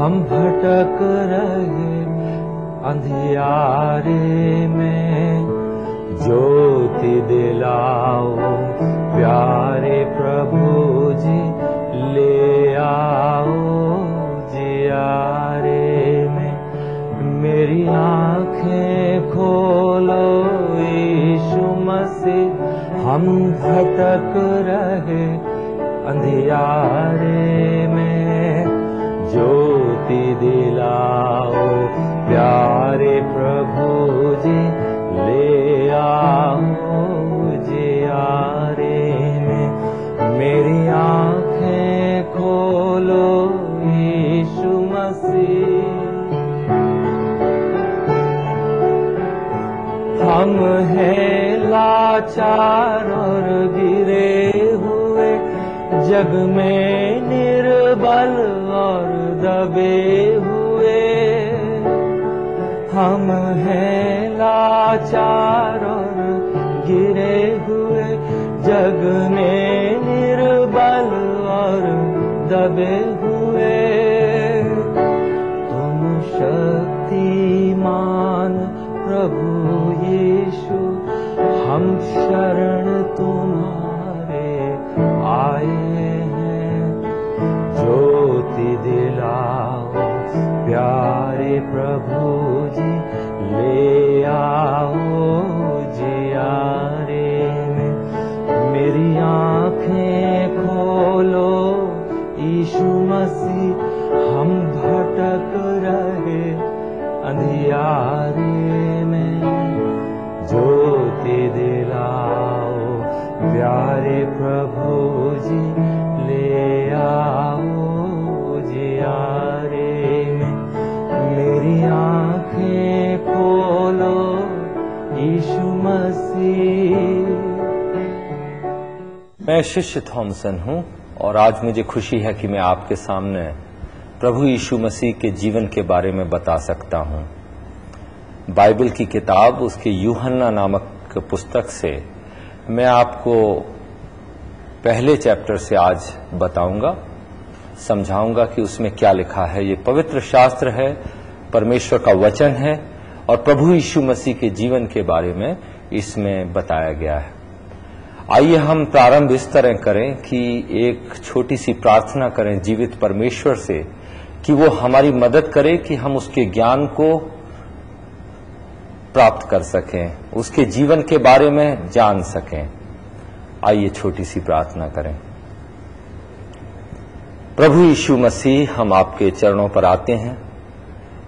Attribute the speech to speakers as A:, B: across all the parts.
A: हम भटक रहे अंधियारे में, ज्योति दिलाओ प्यारे प्रभु जी, ले आओ जियारे में। मेरी आंखें खोलो यीशु मसीह, हम भटक रहे अंधियारे में, ज्योति दिलाओ प्यारे प्रभु जी, ले आओ जियारे में। मेरी आंखें खोलो यीशु मसीह, हम हैं लाचार और गिरे हुए, जग में निर्बल और दबे हुए। हम हैं लाचार और गिरे हुए, जग में निर्बल और दबे हुए। तुम शक्तिमान प्रभु यीशु, हम शरण तुम्हारे आए हैं। ज्योति दिलाओ प्यारे प्रभु जी, ले आओ जियारे में। मेरी आंखें खोलो यीशु मसीह, हम भटक रहे अंधियारे में, ज्योति दिलाओ प्यारे प्रभु जी, ले आओ जियारे में। मेरी आंखें खोलो यीशु मसीह।
B: मैं शिष्य थॉमसन हूं और आज मुझे खुशी है कि मैं आपके सामने प्रभु यीशु मसीह के जीवन के बारे में बता सकता हूं। बाइबल की किताब उसके यूहन्ना नामक पुस्तक से मैं आपको पहले चैप्टर से आज बताऊंगा, समझाऊंगा कि उसमें क्या लिखा है। ये पवित्र शास्त्र है, परमेश्वर का वचन है और प्रभु यीशु मसीह के जीवन के बारे में इसमें बताया गया है। आइए हम प्रारंभ इस तरह करें कि एक छोटी सी प्रार्थना करें जीवित परमेश्वर से कि वो हमारी मदद करे कि हम उसके ज्ञान को प्राप्त कर सकें, उसके जीवन के बारे में जान सकें। आइए छोटी सी प्रार्थना करें। प्रभु यीशु मसीह, हम आपके चरणों पर आते हैं,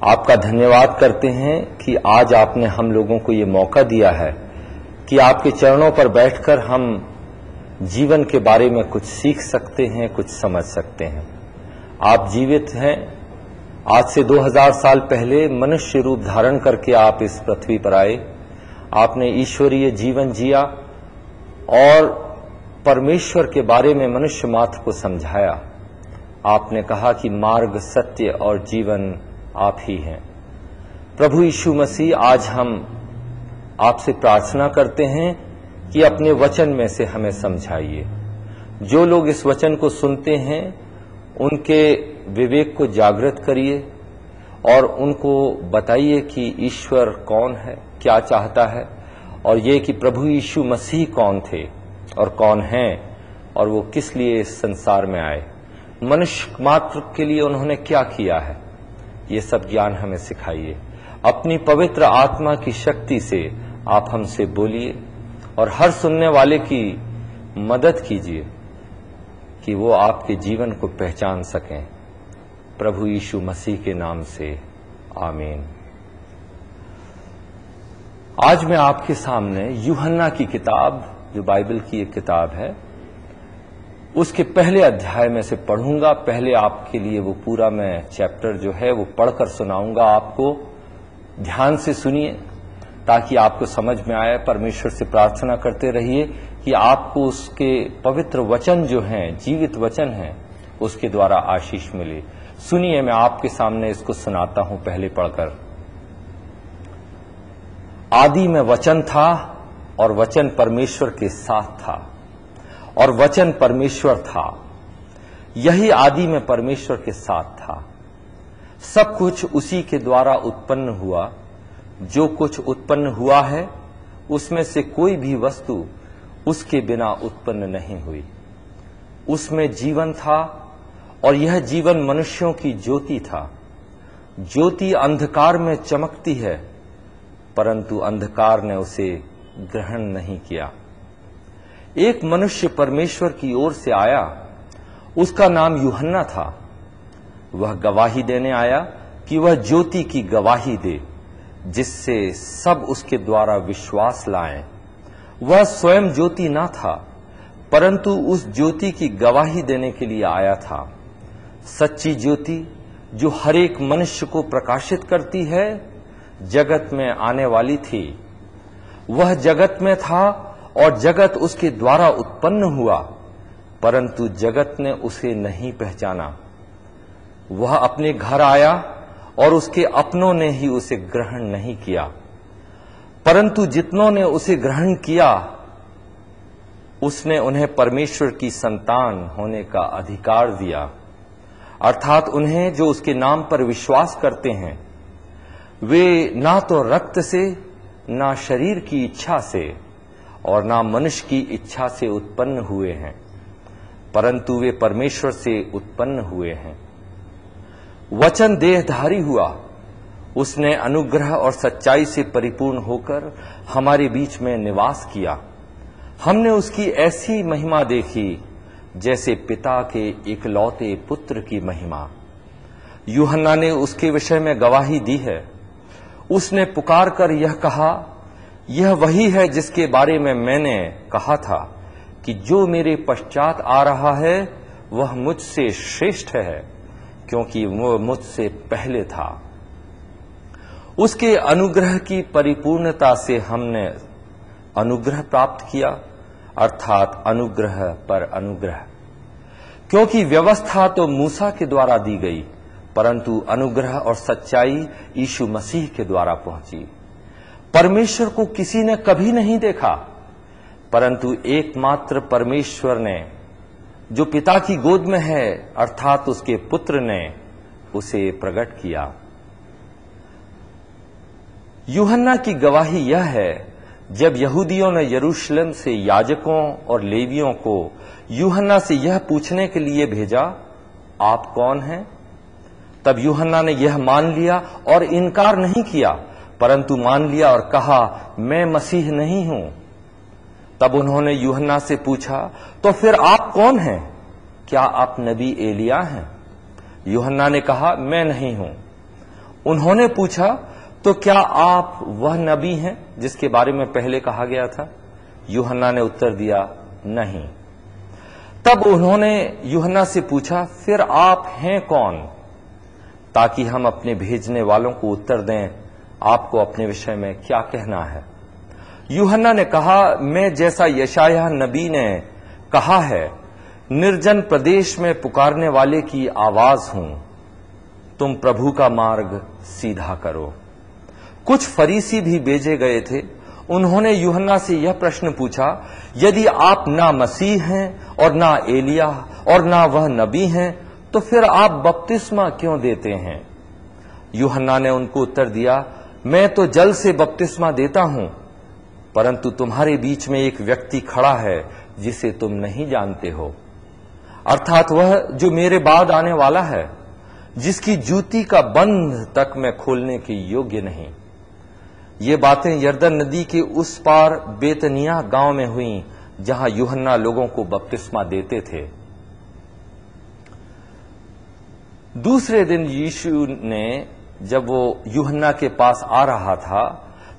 B: आपका धन्यवाद करते हैं कि आज आपने हम लोगों को ये मौका दिया है कि आपके चरणों पर बैठकर हम जीवन के बारे में कुछ सीख सकते हैं, कुछ समझ सकते हैं। आप जीवित हैं। आज से 2000 साल पहले मनुष्य रूप धारण करके आप इस पृथ्वी पर आए। आपने ईश्वरीय जीवन जिया और परमेश्वर के बारे में मनुष्य मात्र को समझाया। आपने कहा कि मार्ग, सत्य और जीवन आप ही हैं। प्रभु यीशु मसीह, आज हम आपसे प्रार्थना करते हैं कि अपने वचन में से हमें समझाइए। जो लोग इस वचन को सुनते हैं उनके विवेक को जागृत करिए और उनको बताइए कि ईश्वर कौन है, क्या चाहता है, और ये कि प्रभु यीशु मसीह कौन थे और कौन हैं और वो किस लिए इस संसार में आए, मनुष्य मात्र के लिए उन्होंने क्या किया है। ये सब ज्ञान हमें सिखाइए। अपनी पवित्र आत्मा की शक्ति से आप हमसे बोलिए और हर सुनने वाले की मदद कीजिए कि वो आपके जीवन को पहचान सकें। प्रभु यीशु मसीह के नाम से आमीन। आज मैं आपके सामने यूहन्ना की किताब, जो बाइबल की एक किताब है, उसके पहले अध्याय में से पढ़ूंगा। पहले आपके लिए वो पूरा मैं चैप्टर जो है वो पढ़कर सुनाऊंगा आपको। ध्यान से सुनिए ताकि आपको समझ में आए। परमेश्वर से प्रार्थना करते रहिए कि आपको उसके पवित्र वचन जो हैं, जीवित वचन हैं, उसके द्वारा आशीष मिले। सुनिए, मैं आपके सामने इसको सुनाता हूं पहले पढ़कर। आदि में वचन था और वचन परमेश्वर के साथ था और वचन परमेश्वर था। यही आदि में परमेश्वर के साथ था। सब कुछ उसी के द्वारा उत्पन्न हुआ। जो कुछ उत्पन्न हुआ है उसमें से कोई भी वस्तु उसके बिना उत्पन्न नहीं हुई। उसमें जीवन था और यह जीवन मनुष्यों की ज्योति था। ज्योति अंधकार में चमकती है, परंतु अंधकार ने उसे ग्रहण नहीं किया। एक मनुष्य परमेश्वर की ओर से आया, उसका नाम यूहन्ना था। वह गवाही देने आया कि वह ज्योति की गवाही दे, जिससे सब उसके द्वारा विश्वास लाएं। वह स्वयं ज्योति ना था, परंतु उस ज्योति की गवाही देने के लिए आया था। सच्ची ज्योति जो हर एक मनुष्य को प्रकाशित करती है, जगत में आने वाली थी। वह जगत में था और जगत उसके द्वारा उत्पन्न हुआ, परंतु जगत ने उसे नहीं पहचाना। वह अपने घर आया और उसके अपनों ने ही उसे ग्रहण नहीं किया, परंतु जितनों ने उसे ग्रहण किया, उसने उन्हें परमेश्वर की संतान होने का अधिकार दिया, अर्थात उन्हें जो उसके नाम पर विश्वास करते हैं। वे ना तो रक्त से, ना शरीर की इच्छा से और ना मनुष्य की इच्छा से उत्पन्न हुए हैं, परंतु वे परमेश्वर से उत्पन्न हुए हैं। वचन देहधारी हुआ, उसने अनुग्रह और सच्चाई से परिपूर्ण होकर हमारे बीच में निवास किया। हमने उसकी ऐसी महिमा देखी जैसे पिता के इकलौते पुत्र की महिमा। यूहन्ना ने उसके विषय में गवाही दी है। उसने पुकार कर यह कहा, यह वही है जिसके बारे में मैंने कहा था कि जो मेरे पश्चात आ रहा है वह मुझसे श्रेष्ठ है, क्योंकि वह मुझसे पहले था। उसके अनुग्रह की परिपूर्णता से हमने अनुग्रह प्राप्त किया, अर्थात अनुग्रह पर अनुग्रह। क्योंकि व्यवस्था तो मूसा के द्वारा दी गई, परंतु अनुग्रह और सच्चाई यीशु मसीह के द्वारा पहुंची। परमेश्वर को किसी ने कभी नहीं देखा, परंतु एकमात्र परमेश्वर ने, जो पिता की गोद में है, अर्थात उसके पुत्र ने उसे प्रकट किया। यूहन्ना की गवाही यह है, जब यहूदियों ने यरूशलेम से याजकों और लेवियों को यूहन्ना से यह पूछने के लिए भेजा, आप कौन हैं? तब यूहन्ना ने यह मान लिया और इनकार नहीं किया, परंतु मान लिया और कहा, मैं मसीह नहीं हूं। तब उन्होंने यूहन्ना से पूछा, तो फिर आप कौन हैं? क्या आप नबी एलिया हैं? यूहन्ना ने कहा, मैं नहीं हूं। उन्होंने पूछा, तो क्या आप वह नबी हैं जिसके बारे में पहले कहा गया था? यूहन्ना ने उत्तर दिया, नहीं। तब उन्होंने यूहन्ना से पूछा, फिर आप हैं कौन? ताकि हम अपने भेजने वालों को उत्तर दें, आपको अपने विषय में क्या कहना है? यूहन्ना ने कहा, मैं जैसा यशायाह नबी ने कहा है, निर्जन प्रदेश में पुकारने वाले की आवाज हूं, तुम प्रभु का मार्ग सीधा करो। कुछ फरीसी भी भेजे गए थे। उन्होंने यूहन्ना से यह प्रश्न पूछा, यदि आप ना मसीह हैं और ना एलिया और ना वह नबी हैं, तो फिर आप बपतिस्मा क्यों देते हैं? यूहन्ना ने उनको उत्तर दिया, मैं तो जल से बपतिस्मा देता हूं, परंतु तुम्हारे बीच में एक व्यक्ति खड़ा है जिसे तुम नहीं जानते हो, अर्थात वह जो मेरे बाद आने वाला है, जिसकी जूती का बंध तक मैं खोलने के योग्य नहीं। ये बातें यरदन नदी के उस पार बेतनिया गांव में हुई, जहां यूहन्ना लोगों को बपतिस्मा देते थे। दूसरे दिन यीशु ने, जब वो यूहन्ना के पास आ रहा था,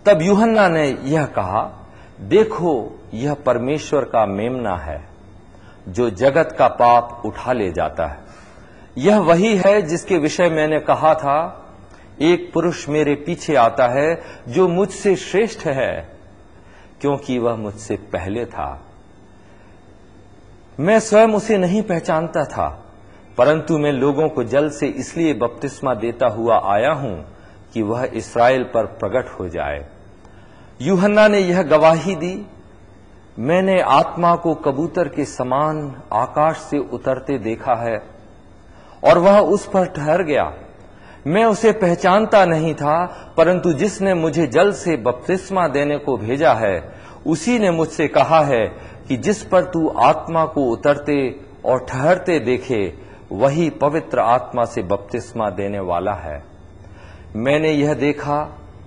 B: तब यूहन्ना ने यह कहा, देखो यह परमेश्वर का मेमना है जो जगत का पाप उठा ले जाता है। यह वही है जिसके विषय मैंने कहा था, एक पुरुष मेरे पीछे आता है जो मुझसे श्रेष्ठ है, क्योंकि वह मुझसे पहले था। मैं स्वयं उसे नहीं पहचानता था, परंतु मैं लोगों को जल से इसलिए बपतिस्मा देता हुआ आया हूं कि वह इस्राएल पर प्रकट हो जाए। यूहन्ना ने यह गवाही दी, मैंने आत्मा को कबूतर के समान आकाश से उतरते देखा है और वह उस पर ठहर गया। मैं उसे पहचानता नहीं था, परंतु जिसने मुझे जल से बपतिस्मा देने को भेजा है उसी ने मुझसे कहा है कि जिस पर तू आत्मा को उतरते और ठहरते देखे वही पवित्र आत्मा से बपतिस्मा देने वाला है। मैंने यह देखा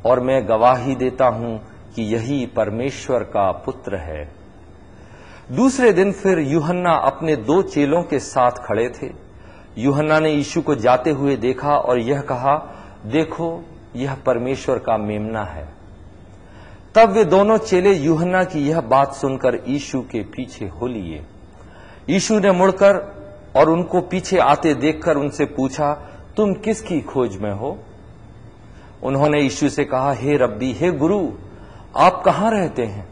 B: और मैं गवाही देता हूं कि यही परमेश्वर का पुत्र है। दूसरे दिन फिर यूहन्ना अपने 2 चेलों के साथ खड़े थे। यूहन्ना ने यीशु को जाते हुए देखा और यह कहा, देखो यह परमेश्वर का मेमना है। तब वे दोनों चेले यूहन्ना की यह बात सुनकर यीशु के पीछे हो लिए। यीशु ने मुड़कर और उनको पीछे आते देखकर उनसे पूछा, तुम किसकी खोज में हो? उन्होंने यीशु से कहा, हे रब्बी, हे गुरु, आप कहां रहते हैं?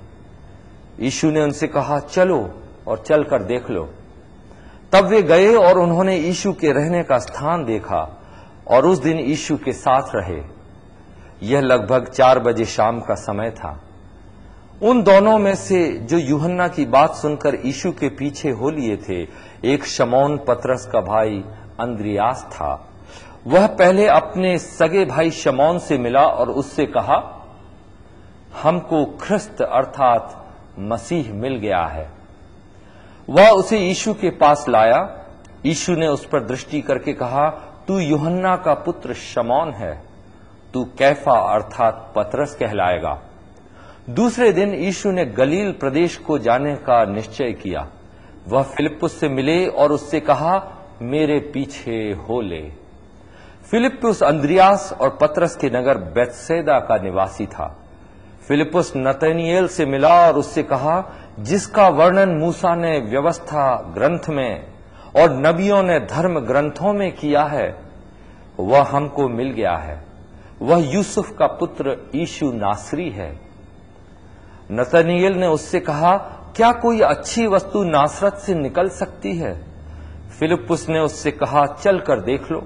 B: यीशु ने उनसे कहा, चलो और चलकर देख लो। तब वे गए और उन्होंने यीशु के रहने का स्थान देखा और उस दिन यीशु के साथ रहे। यह लगभग 4 बजे शाम का समय था। उन दोनों में से जो यूहन्ना की बात सुनकर यीशु के पीछे हो लिए थे, एक शमौन पतरस का भाई अंद्रियास था। वह पहले अपने सगे भाई शमौन से मिला और उससे कहा, हमको ख्रिस्त अर्थात मसीह मिल गया है। वह उसे यीशु के पास लाया। यीशु ने उस पर दृष्टि करके कहा, तू यूहन्ना का पुत्र शमौन है, तू कैफा अर्थात पतरस कहलाएगा। दूसरे दिन यीशु ने गलील प्रदेश को जाने का निश्चय किया। वह फिलिप्पुस से मिले और उससे कहा, मेरे पीछे हो ले। फिलिप्पुस अंद्रियास और पतरस के नगर बेतसैदा का निवासी था। फिलिप्पुस नतनीएल से मिला और उससे कहा, जिसका वर्णन मूसा ने व्यवस्था ग्रंथ में और नबियों ने धर्म ग्रंथों में किया है, वह हमको मिल गया है। वह यूसुफ का पुत्र यीशु नासरी है। नतनीएल ने उससे कहा, क्या कोई अच्छी वस्तु नासरत से निकल सकती है? फिलिप्पुस ने उससे कहा, चल कर देख लो।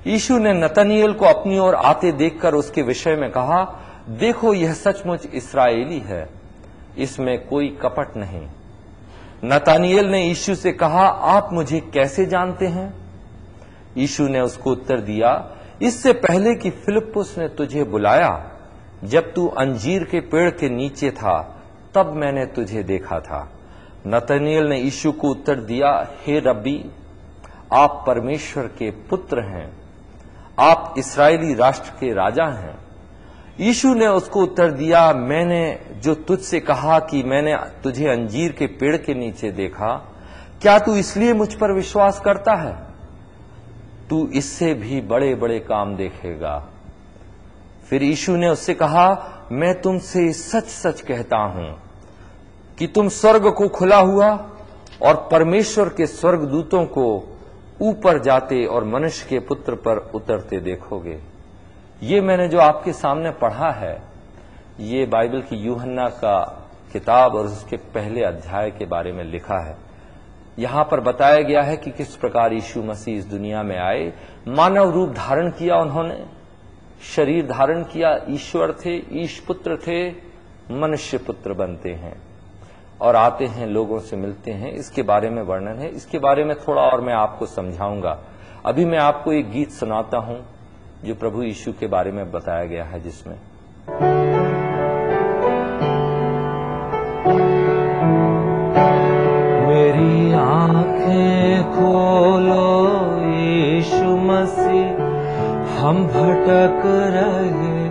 B: यीशु ने नतनीएल को अपनी ओर आते देखकर उसके विषय में कहा, देखो यह सचमुच इस्राएली है, इसमें कोई कपट नहीं। नतनीएल ने यीशु से कहा, आप मुझे कैसे जानते हैं? यीशु ने उसको उत्तर दिया, इससे पहले कि फिलिप्पुस ने तुझे बुलाया, जब तू अंजीर के पेड़ के नीचे था, तब मैंने तुझे देखा था। नतनीएल ने यीशु को उत्तर दिया, हे रब्बी, आप परमेश्वर के पुत्र हैं, आप इस्राएली राष्ट्र के राजा हैं। यीशु ने उसको उत्तर दिया, मैंने जो तुझसे कहा कि मैंने तुझे अंजीर के पेड़ के नीचे देखा, क्या तू इसलिए मुझ पर विश्वास करता है? तू इससे भी बड़े बड़े काम देखेगा। फिर यीशु ने उससे कहा, मैं तुमसे सच सच कहता हूं कि तुम स्वर्ग को खुला हुआ और परमेश्वर के स्वर्गदूतों को ऊपर जाते और मनुष्य के पुत्र पर उतरते देखोगे। ये मैंने जो आपके सामने पढ़ा है, ये बाइबल की यूहन्ना का किताब और उसके पहले अध्याय के बारे में लिखा है। यहां पर बताया गया है कि किस प्रकार यीशु मसीह इस दुनिया में आए, मानव रूप धारण किया, उन्होंने शरीर धारण किया, ईश्वर थे, ईश पुत्र थे, मनुष्य पुत्र बनते हैं और आते हैं, लोगों से मिलते हैं। इसके बारे में वर्णन है। इसके बारे में थोड़ा और मैं आपको समझाऊंगा। अभी मैं आपको एक गीत सुनाता हूं जो प्रभु यीशु के बारे में बताया गया है, जिसमें
A: मेरी आंखें खोलो यीशु मसीह, हम भटक रहे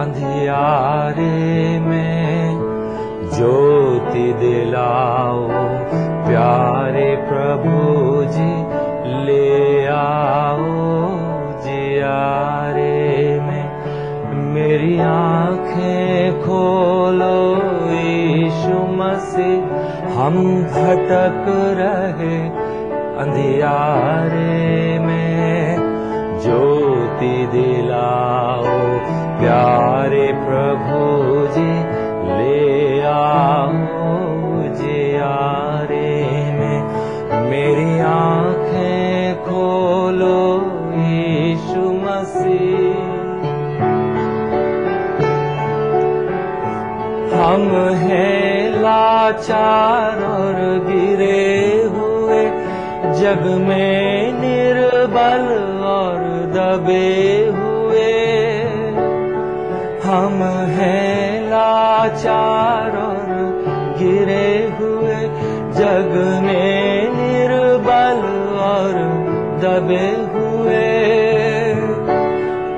A: अंधियारे में, ज्योति दिलाओ प्यारे प्रभु जी, ले आओ जियारे में। मेरी आंखें खोलो यीशु मसीह, हम भटक रहे अंधियारे में, ज्योति दिलाओ प्यारे प्रभु जी, ले आओ जियारे में। मेरी आंखें खोलो यीशु मसीह, हम हैं लाचार और गिरे हुए, जग में निर्बल और दबे हुए, हम हैं लाचार और गिरे हुए, जग में निर्बल और दबे हुए।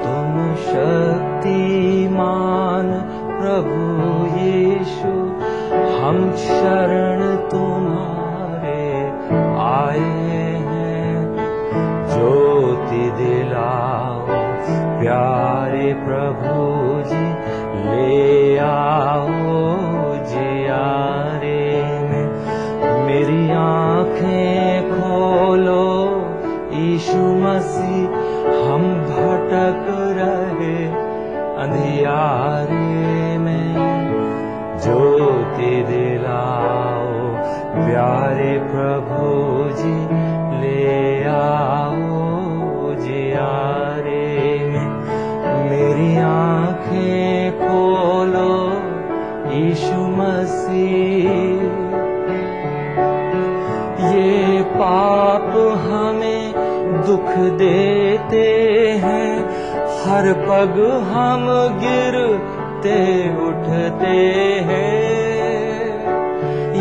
A: तुम शक्तिमान प्रभु यीशु, हम शरण तुम्हारे आए हैं। ज्योति दिलाओ प्यारे प्रभु जी, ले आओ जियारे में। मेरी आंखें खोलो यीशु मसीह, हम भटक रहे अंधियारे में। ज्योति दिलाओ प्यारे प्रभु जी, ले आओ जियारे में। मेरी आंखें खोलो यीशु मसीह। ये पाप हमें दुख देते हैं, हर पग हम गिरते उठते हैं।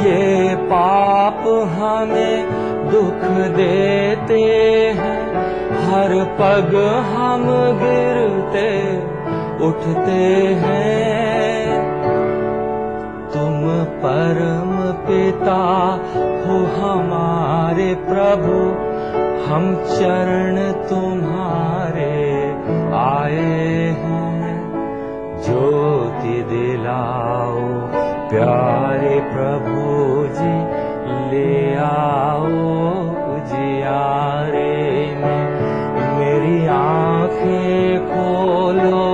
A: ये पाप हमें दुख देते हैं, हर पग हम गिरते उठते हैं। तुम परम पिता हो हमारे प्रभु, हम चरण तुम्हारे आए हैं। ज्योति दिलाओ प्यारे प्रभु जी, ले आओ जियारे में। मेरी आंखें खोलो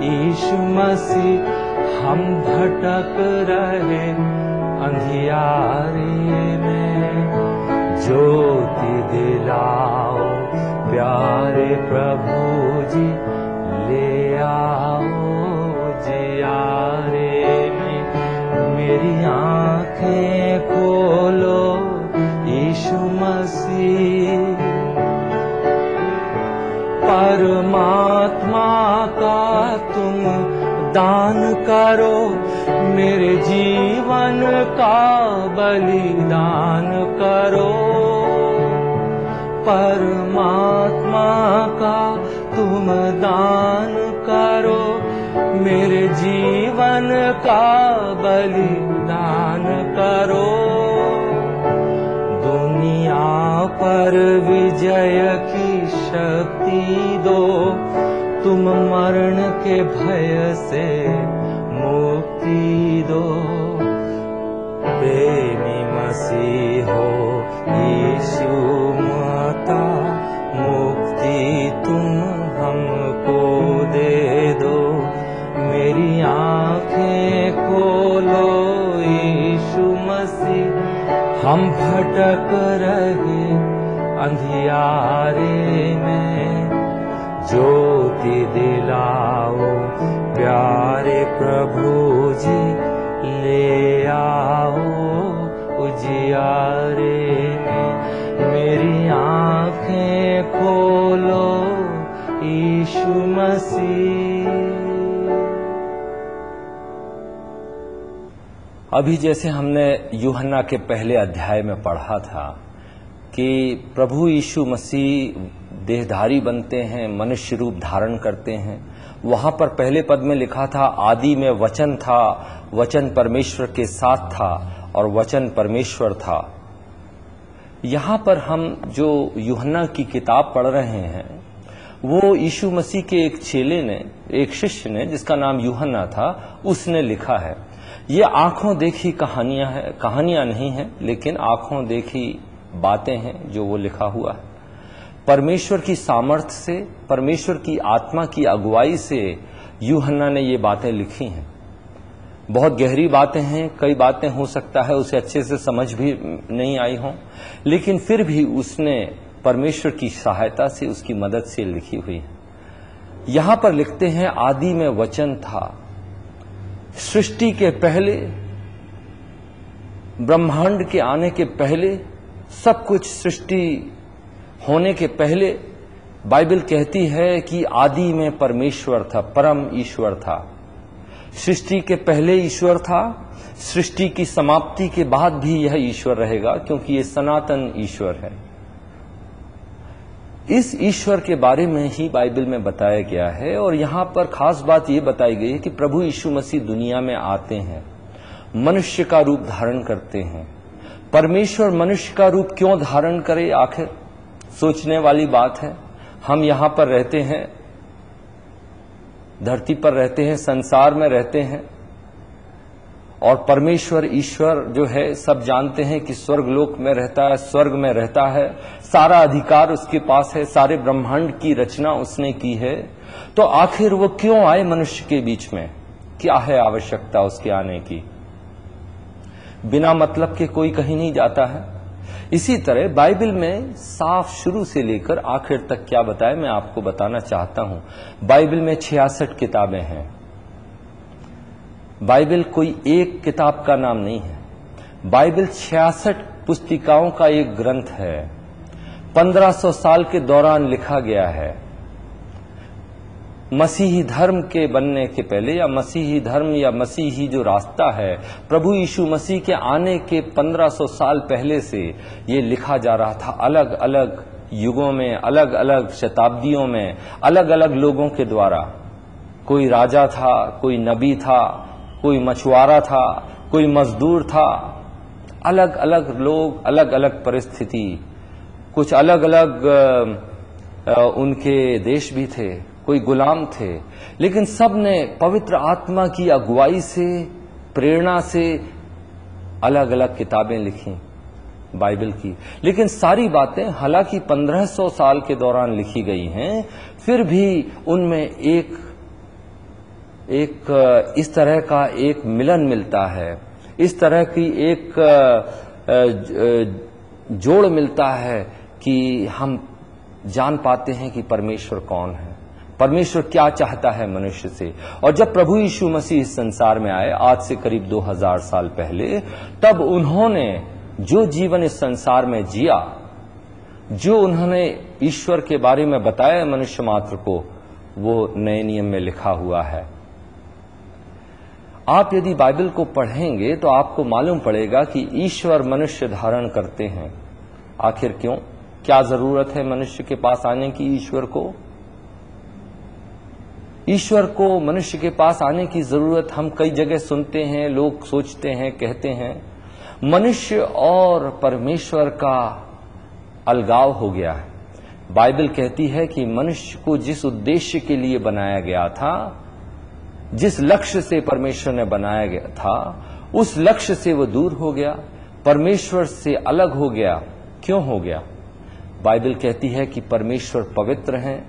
A: यीशु मसीह, हम भटक रहे अंधियारे में। ज्योति दिलाओ प्यारे प्रभु जी, ले आओ जियारे में। मेरी आंखें खोलो यीशु मसीह। परमात्मा का तुम दान करो, मेरे जीवन का बलिदान करो। परमात्मा का तुम दान करो, मेरे जीवन का बलिदान करो। दुनिया पर विजय की शक्ति दो, तुम मरण के भय से मुक्ति दो। प्रेमी मसीह हो यीशु माता, मुक्ति तुम हमको दे दो। मेरी आंखें खोलो यीशु मसीह, हम भटक रहे अंधियारे में। ज्योति दिलाओ प्यारे प्रभु जी, ले आओ उजियारे में। मेरी आंखें खोलो यीशु मसीह।
B: अभी जैसे हमने यूहन्ना के पहले अध्याय में पढ़ा था कि प्रभु यीशु मसीह देहधारी बनते हैं, मनुष्य रूप धारण करते हैं। वहां पर पहले पद में लिखा था, आदि में वचन था, वचन परमेश्वर के साथ था और वचन परमेश्वर था। यहां पर हम जो यूहन्ना की किताब पढ़ रहे हैं, वो यीशु मसीह के एक चेले ने, एक शिष्य ने, जिसका नाम यूहन्ना था, उसने लिखा है। ये आंखों देखी कहानियां नहीं हैं, लेकिन आंखों देखी बातें हैं जो वो लिखा हुआ है। परमेश्वर की सामर्थ्य से, परमेश्वर की आत्मा की अगुवाई से यूहन्ना ने ये बातें लिखी हैं। बहुत गहरी बातें हैं, कई बातें हो सकता है उसे अच्छे से समझ भी नहीं आई हों, लेकिन फिर भी उसने परमेश्वर की सहायता से, उसकी मदद से लिखी हुई है। यहां पर लिखते हैं, आदि में वचन था। सृष्टि के पहले, ब्रह्मांड के आने के पहले, सब कुछ सृष्टि होने के पहले बाइबल कहती है कि आदि में परमेश्वर था, परम ईश्वर था। सृष्टि के पहले ईश्वर था, सृष्टि की समाप्ति के बाद भी यह ईश्वर रहेगा, क्योंकि यह सनातन ईश्वर है। इस ईश्वर के बारे में ही बाइबल में बताया गया है। और यहां पर खास बात यह बताई गई है कि प्रभु यीशु मसीह दुनिया में आते हैं, मनुष्य का रूप धारण करते हैं। परमेश्वर मनुष्य का रूप क्यों धारण करे, आखिर सोचने वाली बात है। हम यहां पर रहते हैं, धरती पर रहते हैं, संसार में रहते हैं, और परमेश्वर ईश्वर जो है सब जानते हैं कि स्वर्गलोक में रहता है, स्वर्ग में रहता है, सारा अधिकार उसके पास है, सारे ब्रह्मांड की रचना उसने की है। तो आखिर वो क्यों आए मनुष्य के बीच में, क्या है आवश्यकता उसके आने की? बिना मतलब के कोई कहीं नहीं जाता है। इसी तरह बाइबल में साफ शुरू से लेकर आखिर तक क्या बताया, मैं आपको बताना चाहता हूं। बाइबल में 66 किताबें हैं। बाइबल कोई एक किताब का नाम नहीं है। बाइबल 66 पुस्तिकाओं का एक ग्रंथ है। 1500 साल के दौरान लिखा गया है। मसीही धर्म के बनने के पहले, या मसीही धर्म या मसीही जो रास्ता है, प्रभु यीशु मसीह के आने के 1500 साल पहले से ये लिखा जा रहा था। अलग अलग युगों में, अलग अलग शताब्दियों में, अलग अलग लोगों के द्वारा। कोई राजा था, कोई नबी था, कोई मछुआरा था, कोई मजदूर था। अलग अलग लोग, अलग अलग परिस्थिति, कुछ अलग अलग उनके देश भी थे, कोई गुलाम थे, लेकिन सब ने पवित्र आत्मा की अगुवाई से, प्रेरणा से अलग अलग किताबें लिखी बाइबल की। लेकिन सारी बातें हालांकि 1500 साल के दौरान लिखी गई हैं, फिर भी उनमें एक इस तरह का एक मिलन मिलता है, इस तरह की एक जोड़ मिलता है कि हम जान पाते हैं कि परमेश्वर कौन है, परमेश्वर क्या चाहता है मनुष्य से। और जब प्रभु यीशु मसीह इस संसार में आए आज से करीब 2000 साल पहले, तब उन्होंने जो जीवन इस संसार में जिया, जो उन्होंने ईश्वर के बारे में बताया मनुष्य मात्र को, वो नए नियम में लिखा हुआ है। आप यदि बाइबल को पढ़ेंगे तो आपको मालूम पड़ेगा कि ईश्वर मनुष्य धारण करते हैं। आखिर क्यों, क्या जरूरत है मनुष्य के पास आने की? ईश्वर को मनुष्य के पास आने की जरूरत हम कई जगह सुनते हैं, लोग सोचते हैं, कहते हैं। मनुष्य और परमेश्वर का अलगाव हो गया है। बाइबल कहती है कि मनुष्य को जिस उद्देश्य के लिए बनाया गया था, जिस लक्ष्य से परमेश्वर ने बनाया गया था, उस लक्ष्य से वो दूर हो गया, परमेश्वर से अलग हो गया। क्यों हो गया? बाइबल कहती है कि परमेश्वर पवित्र हैं।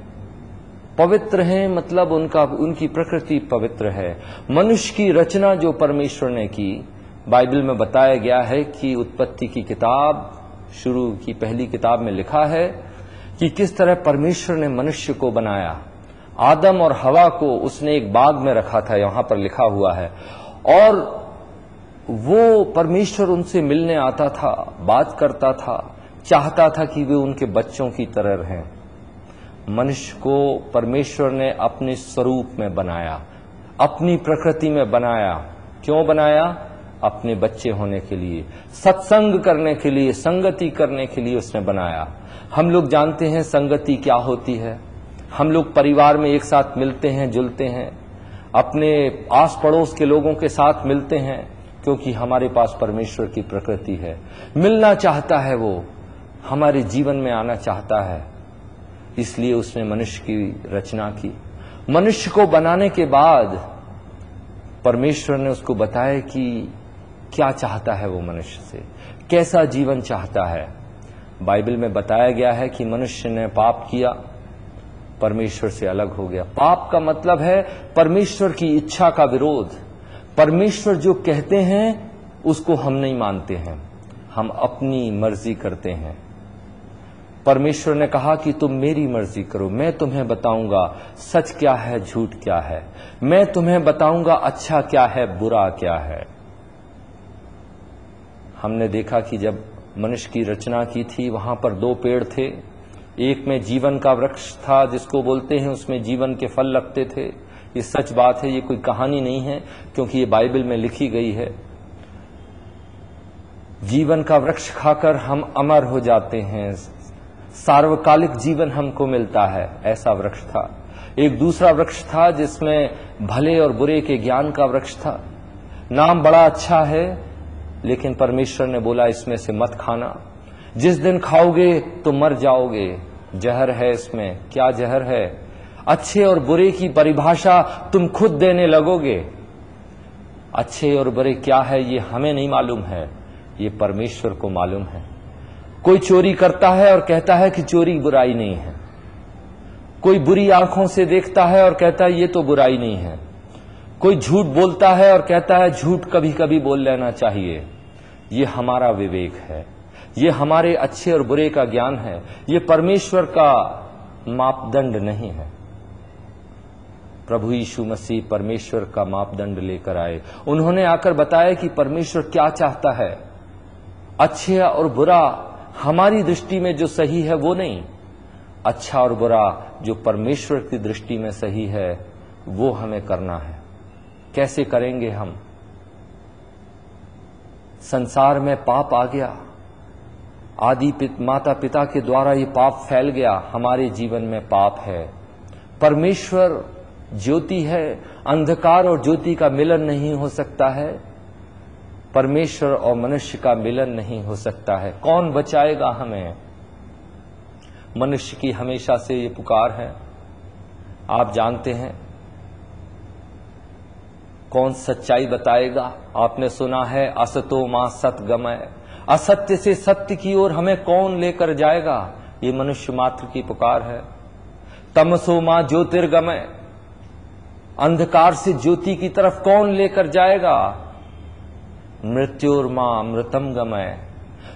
B: पवित्र हैं मतलब उनकी प्रकृति पवित्र है। मनुष्य की रचना जो परमेश्वर ने की, बाइबल में बताया गया है कि उत्पत्ति की किताब, शुरू की पहली किताब में लिखा है कि किस तरह परमेश्वर ने मनुष्य को बनाया। आदम और हवा को उसने एक बाग में रखा था, यहां पर लिखा हुआ है, और वो परमेश्वर उनसे मिलने आता था, बात करता था, चाहता था कि वे उनके बच्चों की तरह रहें। मनुष्य को परमेश्वर ने अपने स्वरूप में बनाया, अपनी प्रकृति में बनाया। क्यों बनाया? अपने बच्चे होने के लिए, सत्संग करने के लिए, संगति करने के लिए उसने बनाया। हम लोग जानते हैं संगति क्या होती है। हम लोग परिवार में एक साथ मिलते हैं, जुलते हैं, अपने आस पड़ोस के लोगों के साथ मिलते हैं, क्योंकि हमारे पास परमेश्वर की प्रकृति है। मिलना चाहता है, वो हमारे जीवन में आना चाहता है, इसलिए उसने मनुष्य की रचना की। मनुष्य को बनाने के बाद परमेश्वर ने उसको बताया कि क्या चाहता है वो मनुष्य से, कैसा जीवन चाहता है। बाइबल में बताया गया है कि मनुष्य ने पाप किया, परमेश्वर से अलग हो गया। पाप का मतलब है परमेश्वर की इच्छा का विरोध। परमेश्वर जो कहते हैं उसको हम नहीं मानते हैं, हम अपनी मर्जी करते हैं। परमेश्वर ने कहा कि तुम मेरी मर्जी करो, मैं तुम्हें बताऊंगा सच क्या है, झूठ क्या है, मैं तुम्हें बताऊंगा अच्छा क्या है, बुरा क्या है। हमने देखा कि जब मनुष्य की रचना की थी, वहां पर 2 पेड़ थे, एक में जीवन का वृक्ष था जिसको बोलते हैं, उसमें जीवन के फल लगते थे। ये सच बात है, ये कोई कहानी नहीं है, क्योंकि ये बाइबल में लिखी गई है। जीवन का वृक्ष खाकर हम अमर हो जाते हैं, सार्वकालिक जीवन हमको मिलता है, ऐसा वृक्ष था। एक दूसरा वृक्ष था जिसमें भले और बुरे के ज्ञान का वृक्ष था। नाम बड़ा अच्छा है, लेकिन परमेश्वर ने बोला इसमें से मत खाना, जिस दिन खाओगे तो मर जाओगे। जहर है इसमें। क्या जहर है? अच्छे और बुरे की परिभाषा तुम खुद देने लगोगे। अच्छे और बुरे क्या है ये हमें नहीं मालूम है, ये परमेश्वर को मालूम है। कोई चोरी करता है और कहता है कि चोरी बुराई नहीं है। कोई बुरी आंखों से देखता है और कहता है ये तो बुराई नहीं है। कोई झूठ बोलता है और कहता है झूठ कभी कभी बोल लेना चाहिए। ये हमारा विवेक है, ये हमारे अच्छे और बुरे का ज्ञान है, ये परमेश्वर का मापदंड नहीं है। प्रभु यीशु मसीह परमेश्वर का मापदंड लेकर आए। उन्होंने आकर बताया कि परमेश्वर क्या चाहता है। अच्छे और बुरा हमारी दृष्टि में जो सही है वो नहीं, अच्छा और बुरा जो परमेश्वर की दृष्टि में सही है वो हमें करना है। कैसे करेंगे हम? संसार में पाप आ गया, माता पिता के द्वारा ये पाप फैल गया, हमारे जीवन में पाप है। परमेश्वर ज्योति है, अंधकार और ज्योति का मिलन नहीं हो सकता है, परमेश्वर और मनुष्य का मिलन नहीं हो सकता है। कौन बचाएगा हमें? मनुष्य की हमेशा से ये पुकार है। आप जानते हैं कौन सच्चाई बताएगा? आपने सुना है असतो मां सतगमय, असत्य से सत्य की ओर हमें कौन लेकर जाएगा? ये मनुष्य मात्र की पुकार है। तमसो मां ज्योतिर्गमय, अंधकार से ज्योति की तरफ कौन लेकर जाएगा? मृत्युर मां अमृतम गमय,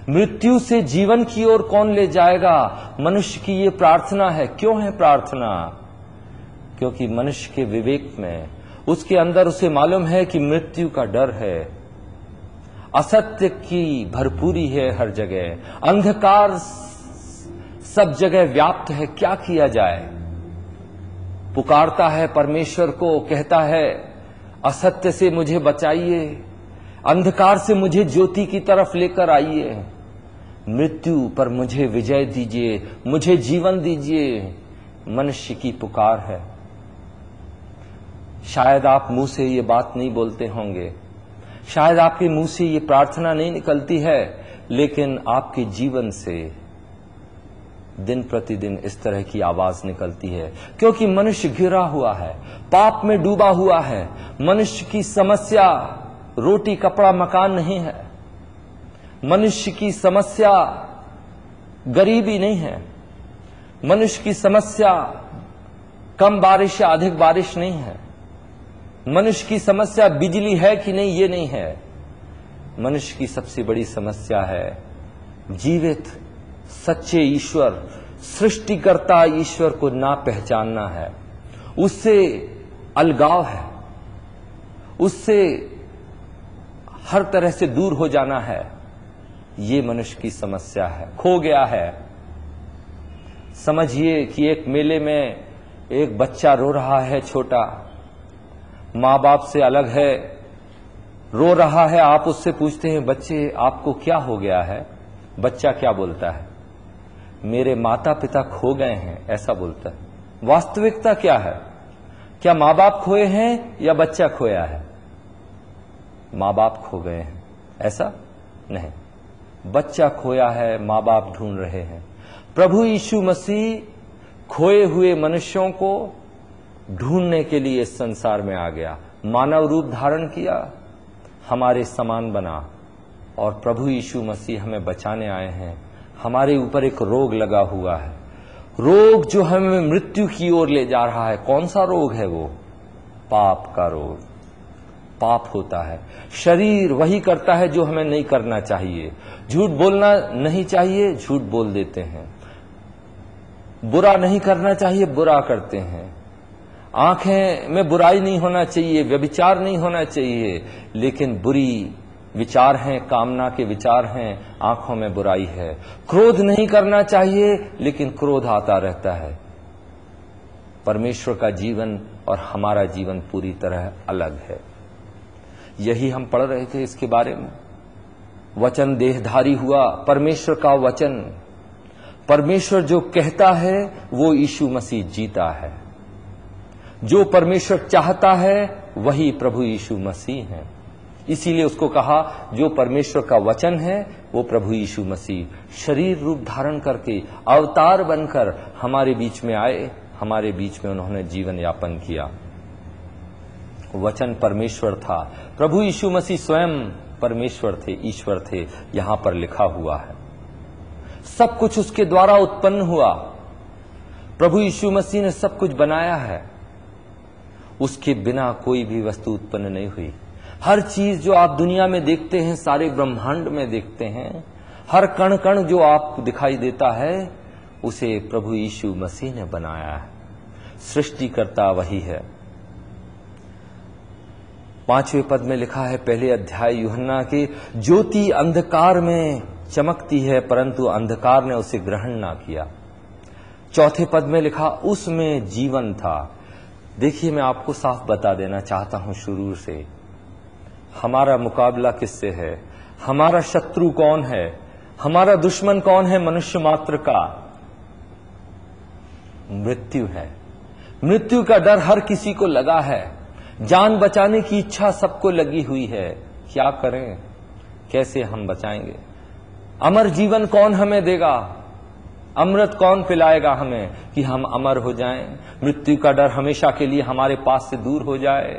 B: मृत्यु से जीवन की ओर कौन ले जाएगा? मनुष्य की ये प्रार्थना है। क्यों है प्रार्थना? क्योंकि मनुष्य के विवेक में, उसके अंदर उसे मालूम है कि मृत्यु का डर है, असत्य की भरपूरी है हर जगह, अंधकार सब जगह व्याप्त है। क्या किया जाए? पुकारता है परमेश्वर को, कहता है असत्य से मुझे बचाइए, अंधकार से मुझे ज्योति की तरफ लेकर आइए, मृत्यु पर मुझे विजय दीजिए, मुझे जीवन दीजिए। मनुष्य की पुकार है। शायद आप मुंह से ये बात नहीं बोलते होंगे, शायद आपके मुंह से ये प्रार्थना नहीं निकलती है, लेकिन आपके जीवन से दिन प्रतिदिन इस तरह की आवाज निकलती है, क्योंकि मनुष्य घिरा हुआ है, पाप में डूबा हुआ है। मनुष्य की समस्या रोटी कपड़ा मकान नहीं है, मनुष्य की समस्या गरीबी नहीं है, मनुष्य की समस्या कम बारिश या अधिक बारिश नहीं है, मनुष्य की समस्या बिजली है कि नहीं ये नहीं है। मनुष्य की सबसे बड़ी समस्या है जीवित सच्चे ईश्वर, सृष्टिकर्ता ईश्वर को ना पहचानना है, उससे अलगाव है, उससे हर तरह से दूर हो जाना है। ये मनुष्य की समस्या है, खो गया है। समझिए कि एक मेले में एक बच्चा रो रहा है, छोटा, माँ बाप से अलग है, रो रहा है। आप उससे पूछते हैं बच्चे आपको क्या हो गया है? बच्चा क्या बोलता है? मेरे माता पिता खो गए हैं, ऐसा बोलता है। वास्तविकता क्या है? क्या माँ बाप खोए हैं या बच्चा खोया है? माँ बाप खो गए हैं, ऐसा नहीं, बच्चा खोया है, माँ बाप ढूंढ रहे हैं। प्रभु यीशु मसीह खोए हुए मनुष्यों को ढूंढने के लिए इस संसार में आ गया, मानव रूप धारण किया, हमारे समान बना, और प्रभु यीशु मसीह हमें बचाने आए हैं। हमारे ऊपर एक रोग लगा हुआ है, रोग जो हमें मृत्यु की ओर ले जा रहा है। कौन सा रोग है वो? पाप का रोग। पाप होता है, शरीर वही करता है जो हमें नहीं करना चाहिए। झूठ बोलना नहीं चाहिए, झूठ बोल देते हैं। बुरा नहीं करना चाहिए, बुरा करते हैं। आंखें में बुराई नहीं होना चाहिए, व्यभिचार नहीं होना चाहिए, लेकिन बुरी विचार हैं, कामना के विचार हैं, आंखों में बुराई है। क्रोध नहीं करना चाहिए, लेकिन क्रोध आता रहता है। परमेश्वर का जीवन और हमारा जीवन पूरी तरह अलग है। यही हम पढ़ रहे थे इसके बारे में। वचन देहधारी हुआ, परमेश्वर का वचन। परमेश्वर जो कहता है वो यीशु मसीह जीता है। जो परमेश्वर चाहता है वही प्रभु यीशु मसीह है। इसीलिए उसको कहा जो परमेश्वर का वचन है वो प्रभु यीशु मसीह शरीर रूप धारण करके अवतार बनकर हमारे बीच में आए, हमारे बीच में उन्होंने जीवन यापन किया। वचन परमेश्वर था, प्रभु यीशु मसीह स्वयं परमेश्वर थे, ईश्वर थे, यहां पर लिखा हुआ है। सब कुछ उसके द्वारा उत्पन्न हुआ। प्रभु यीशु मसीह ने सब कुछ बनाया है। उसके बिना कोई भी वस्तु उत्पन्न नहीं हुई। हर चीज जो आप दुनिया में देखते हैं, सारे ब्रह्मांड में देखते हैं, हर कण कण जो आपको दिखाई देता है, उसे प्रभु यीशु मसीह ने बनाया है। सृष्टिकर्ता वही है। 5वें पद में लिखा है, पहले अध्याय यूहन्ना के, ज्योति अंधकार में चमकती है परंतु अंधकार ने उसे ग्रहण ना किया। 4 पद में लिखा, उसमें जीवन था। देखिए, मैं आपको साफ बता देना चाहता हूं शुरू से, हमारा मुकाबला किससे है? हमारा शत्रु कौन है? हमारा दुश्मन कौन है? मनुष्य मात्र का मृत्यु है। मृत्यु का डर हर किसी को लगा है। जान बचाने की इच्छा सबको लगी हुई है। क्या करें? कैसे हम बचाएंगे? अमर जीवन कौन हमें देगा? अमृत कौन पिलाएगा हमें कि हम अमर हो जाएं? मृत्यु का डर हमेशा के लिए हमारे पास से दूर हो जाए।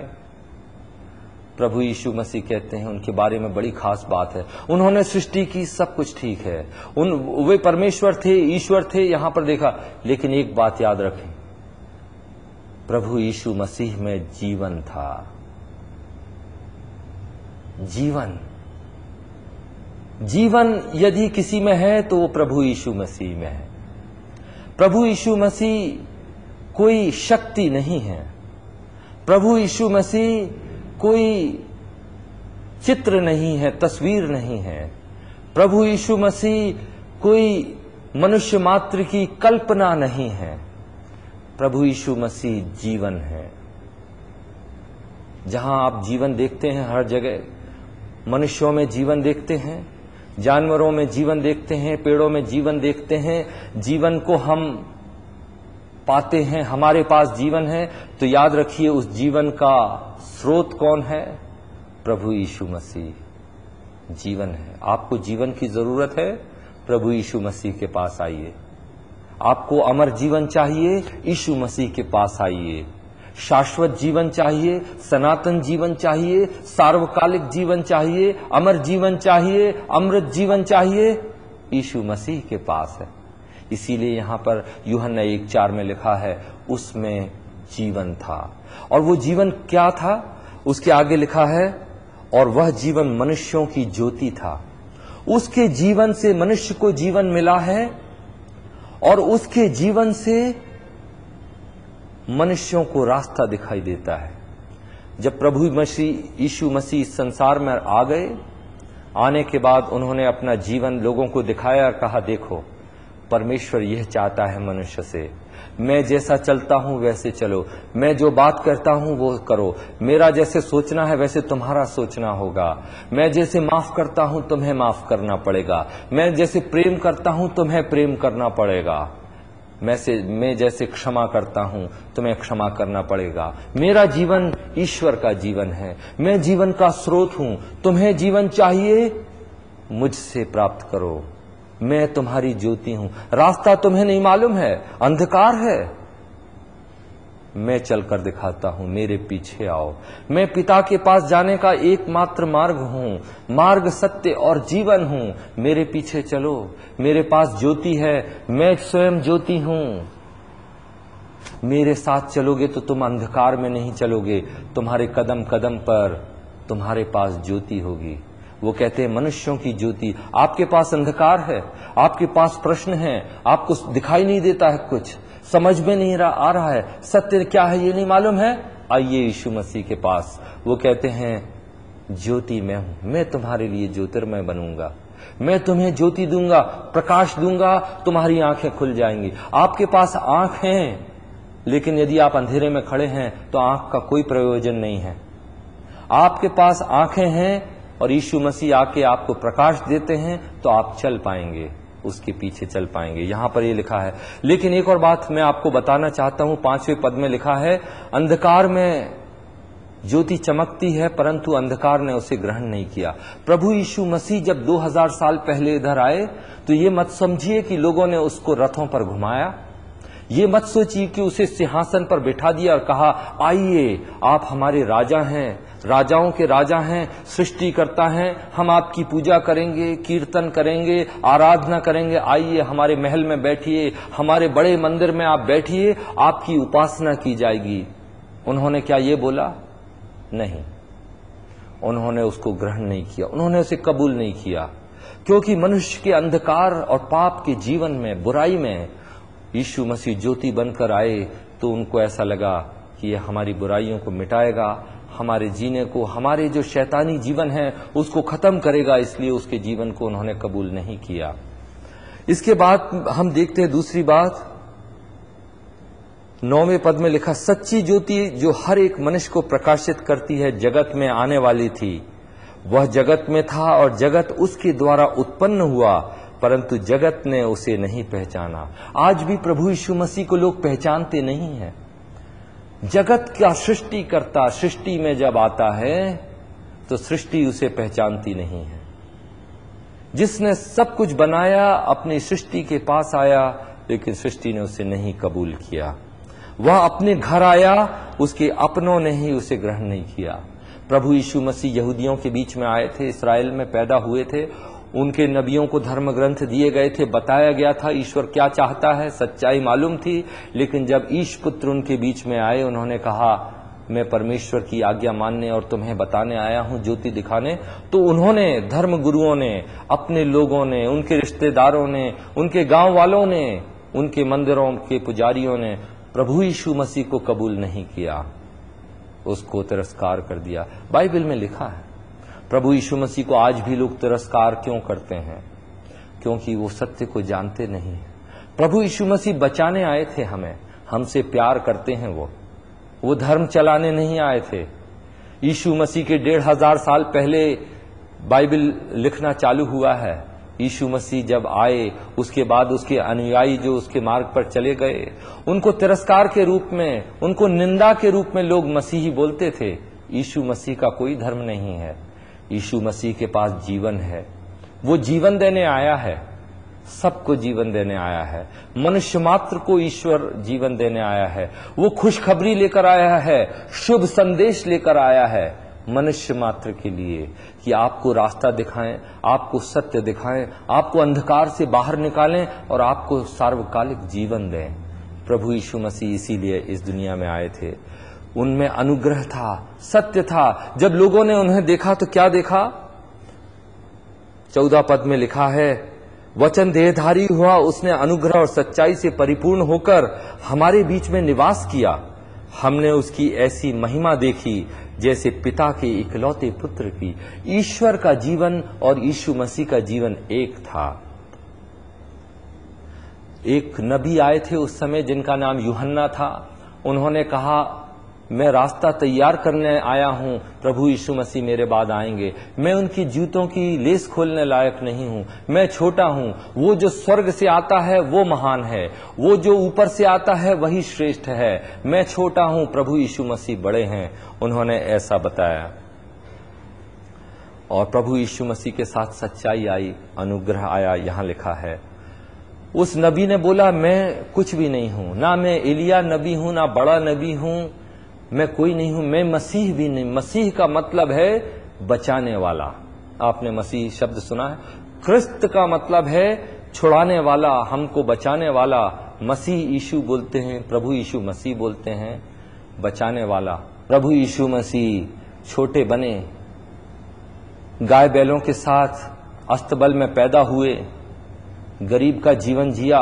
B: प्रभु यीशु मसीह कहते हैं, उनके बारे में बड़ी खास बात है। उन्होंने सृष्टि की, सब कुछ ठीक है, वे परमेश्वर थे, ईश्वर थे, यहां पर देखा, लेकिन एक बात याद रखें, प्रभु यीशु मसीह में जीवन था। जीवन, जीवन यदि किसी में है तो वो प्रभु यीशु मसीह में है। प्रभु यीशु मसीह कोई शक्ति नहीं है। प्रभु यीशु मसीह कोई चित्र नहीं है, तस्वीर नहीं है। प्रभु यीशु मसीह कोई मनुष्य मात्र की कल्पना नहीं है। प्रभु यीशु मसीह जीवन है। जहां आप जीवन देखते हैं, हर जगह मनुष्यों में जीवन देखते हैं, जानवरों में जीवन देखते हैं, पेड़ों में जीवन देखते हैं। जीवन को हम पाते हैं, हमारे पास जीवन है, तो याद रखिए उस जीवन का स्रोत कौन है? प्रभु यीशु मसीह जीवन है। आपको जीवन की जरूरत है, प्रभु यीशु मसीह के पास आइए। आपको अमर जीवन चाहिए, यीशु मसीह के पास आइए। शाश्वत जीवन चाहिए, सनातन जीवन चाहिए, सार्वकालिक जीवन चाहिए, अमर जीवन चाहिए, अमृत जीवन चाहिए, यीशु मसीह के पास है। इसीलिए यहां पर यूहन्ना 1:4 में लिखा है, उसमें जीवन था। और वो जीवन क्या था? उसके आगे लिखा है, और वह जीवन मनुष्यों की ज्योति था। उसके जीवन से मनुष्य को जीवन मिला है, और उसके जीवन से मनुष्यों को रास्ता दिखाई देता है। जब प्रभु यीशु मसीह इस संसार में आ गए, आने के बाद उन्होंने अपना जीवन लोगों को दिखाया और कहा, देखो परमेश्वर यह चाहता है मनुष्य से, मैं जैसा चलता हूं वैसे चलो, मैं जो बात करता हूं वो करो, मेरा जैसे सोचना है वैसे तुम्हारा सोचना होगा, मैं जैसे माफ करता हूं तुम्हें माफ करना पड़ेगा, मैं जैसे प्रेम करता हूं तुम्हें प्रेम करना पड़ेगा, मैं जैसे क्षमा करता हूं तुम्हें क्षमा करना पड़ेगा। मेरा जीवन ईश्वर का जीवन है, मैं जीवन का स्रोत हूं। तुम्हें जीवन चाहिए, मुझसे प्राप्त करो, मैं तुम्हारी ज्योति हूं। रास्ता तुम्हें नहीं मालूम है, अंधकार है, मैं चलकर दिखाता हूं, मेरे पीछे आओ। मैं पिता के पास जाने का एकमात्र मार्ग हूं, मार्ग सत्य और जीवन हूं, मेरे पीछे चलो। मेरे पास ज्योति है, मैं स्वयं ज्योति हूं। मेरे साथ चलोगे तो तुम अंधकार में नहीं चलोगे, तुम्हारे कदम कदम पर तुम्हारे पास ज्योति होगी। वो कहते हैं मनुष्यों की ज्योति। आपके पास अंधकार है, आपके पास प्रश्न है, आपको दिखाई नहीं देता है, कुछ समझ में नहीं आ रहा है, सत्य क्या है ये नहीं मालूम है, आइए यीशु मसीह के पास। वो कहते हैं ज्योति मैं हूं, मैं तुम्हारे लिए ज्योतिर्मय बनूंगा, मैं तुम्हें ज्योति दूंगा, प्रकाश दूंगा, तुम्हारी आंखें खुल जाएंगी। आपके पास आंख है, लेकिन यदि आप अंधेरे में खड़े हैं तो आंख का कोई प्रयोजन नहीं है। आपके पास आंखें हैं और यीशु मसीह आके आपको प्रकाश देते हैं तो आप चल पाएंगे, उसके पीछे चल पाएंगे। यहां पर ये लिखा है। लेकिन एक और बात मैं आपको बताना चाहता हूं, 5वें पद में लिखा है, अंधकार में ज्योति चमकती है परंतु अंधकार ने उसे ग्रहण नहीं किया। प्रभु यीशु मसीह जब 2000 साल पहले इधर आए तो ये मत समझिए कि लोगों ने उसको रथों पर घुमाया, ये मत सोचिए कि उसे सिंहासन पर बिठा दिया और कहा आइए आप हमारे राजा हैं, राजाओं के राजा हैं, सृष्टि करता हैं, हम आपकी पूजा करेंगे, कीर्तन करेंगे, आराधना करेंगे, आइए हमारे महल में बैठिए, हमारे बड़े मंदिर में आप बैठिए, आपकी उपासना की जाएगी। उन्होंने क्या ये बोला? नहीं, उन्होंने उसको ग्रहण नहीं किया, उन्होंने उसे कबूल नहीं किया, क्योंकि मनुष्य के अंधकार और पाप के जीवन में, बुराई में यीशु मसीह ज्योति बनकर आए तो उनको ऐसा लगा कि यह हमारी बुराइयों को मिटाएगा, हमारे जीने को, हमारे जो शैतानी जीवन है उसको खत्म करेगा, इसलिए उसके जीवन को उन्होंने कबूल नहीं किया। इसके बाद हम देखते हैं दूसरी बात, 9वें पद में लिखा, सच्ची ज्योति जो हर एक मनुष्य को प्रकाशित करती है जगत में आने वाली थी। वह जगत में था और जगत उसके द्वारा उत्पन्न हुआ, परंतु जगत ने उसे नहीं पहचाना। आज भी प्रभु यीशु मसीह को लोग पहचानते नहीं हैं। जगत का सृष्टिकर्ता सृष्टि में जब आता है तो सृष्टि उसे पहचानती नहीं है। जिसने सब कुछ बनाया अपनी सृष्टि के पास आया, लेकिन सृष्टि ने उसे नहीं कबूल किया। वह अपने घर आया, उसके अपनों ने ही उसे ग्रहण नहीं किया। प्रभु यीशु मसीह यहूदियों के बीच में आए थे, इस्राएल में पैदा हुए थे, उनके नबियों को धर्म ग्रंथ दिए गए थे, बताया गया था ईश्वर क्या चाहता है, सच्चाई मालूम थी। लेकिन जब ईश पुत्र उनके बीच में आए, उन्होंने कहा मैं परमेश्वर की आज्ञा मानने और तुम्हें बताने आया हूं, ज्योति दिखाने, तो उन्होंने, धर्म गुरुओं ने, अपने लोगों ने, उनके रिश्तेदारों ने, उनके गांव वालों ने, उनके मंदिरों के पुजारियों ने प्रभु यीशु मसीह को कबूल नहीं किया, उसको तिरस्कार कर दिया। बाइबल में लिखा है प्रभु यीशु मसीह को आज भी लोग तिरस्कार क्यों करते हैं? क्योंकि वो सत्य को जानते नहीं है। प्रभु यीशु मसीह बचाने आए थे हमें, हमसे प्यार करते हैं वो धर्म चलाने नहीं आए थे। यीशु मसीह के 1500 साल पहले बाइबल लिखना चालू हुआ है। यीशु मसीह जब आए उसके बाद उसके अनुयायी जो उसके मार्ग पर चले गए, उनको तिरस्कार के रूप में, उनको निंदा के रूप में लोग मसीही बोलते थे। यीशु मसीह का कोई धर्म नहीं है, यीशु मसीह के पास जीवन है, वो जीवन देने आया है, सबको जीवन देने आया है, मनुष्य मात्र को ईश्वर जीवन देने आया है। वो खुशखबरी लेकर आया है, शुभ संदेश लेकर आया है मनुष्य मात्र के लिए कि आपको रास्ता दिखाएं, आपको सत्य दिखाएं, आपको अंधकार से बाहर निकालें और आपको सार्वकालिक जीवन दें। प्रभु यीशु मसीह इसीलिए इस दुनिया में आए थे। उनमें अनुग्रह था, सत्य था। जब लोगों ने उन्हें देखा तो क्या देखा? 14 पद में लिखा है, वचन देहधारी हुआ, उसने अनुग्रह और सच्चाई से परिपूर्ण होकर हमारे बीच में निवास किया। हमने उसकी ऐसी महिमा देखी जैसे पिता के इकलौते पुत्र की। ईश्वर का जीवन और यीशु मसीह का जीवन एक था। एक नबी आए थे उस समय जिनका नाम यूहन्ना था। उन्होंने कहा मैं रास्ता तैयार करने आया हूं, प्रभु यीशु मसीह मेरे बाद आएंगे, मैं उनकी जूतों की लेस खोलने लायक नहीं हूं, मैं छोटा हूं। वो जो स्वर्ग से आता है वो महान है, वो जो ऊपर से आता है वही श्रेष्ठ है, मैं छोटा हूं, प्रभु यीशु मसीह बड़े हैं। उन्होंने ऐसा बताया और प्रभु यीशु मसीह के साथ सच्चाई आई, अनुग्रह आया। यहां लिखा है उस नबी ने बोला मैं कुछ भी नहीं हूं, ना मैं एलिया नबी हूं, ना बड़ा नबी हूं, मैं कोई नहीं हूं, मैं मसीह भी नहीं। मसीह का मतलब है बचाने वाला। आपने मसीह शब्द सुना है? क्रिस्त का मतलब है छुड़ाने वाला, हमको बचाने वाला। मसीह यीशु बोलते हैं, प्रभु यीशु मसीह बोलते हैं, बचाने वाला। प्रभु यीशु मसीह छोटे बने, गाय बैलों के साथ अस्तबल में पैदा हुए, गरीब का जीवन जिया,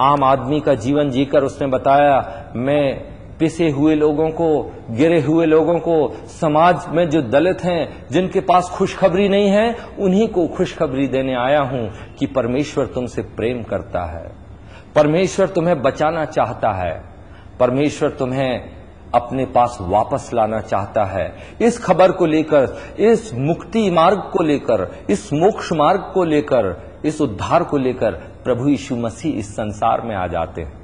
B: आम आदमी का जीवन जीकर उसने बताया मैं पिसे हुए लोगों को, गिरे हुए लोगों को, समाज में जो दलित हैं, जिनके पास खुशखबरी नहीं है, उन्हीं को खुशखबरी देने आया हूं कि परमेश्वर तुमसे प्रेम करता है, परमेश्वर तुम्हें बचाना चाहता है, परमेश्वर तुम्हें अपने पास वापस लाना चाहता है। इस खबर को लेकर, इस मुक्ति मार्ग को लेकर, इस मोक्ष मार्ग को लेकर, इस उद्धार को लेकर प्रभु यीशु मसीह इस संसार में आ जाते हैं।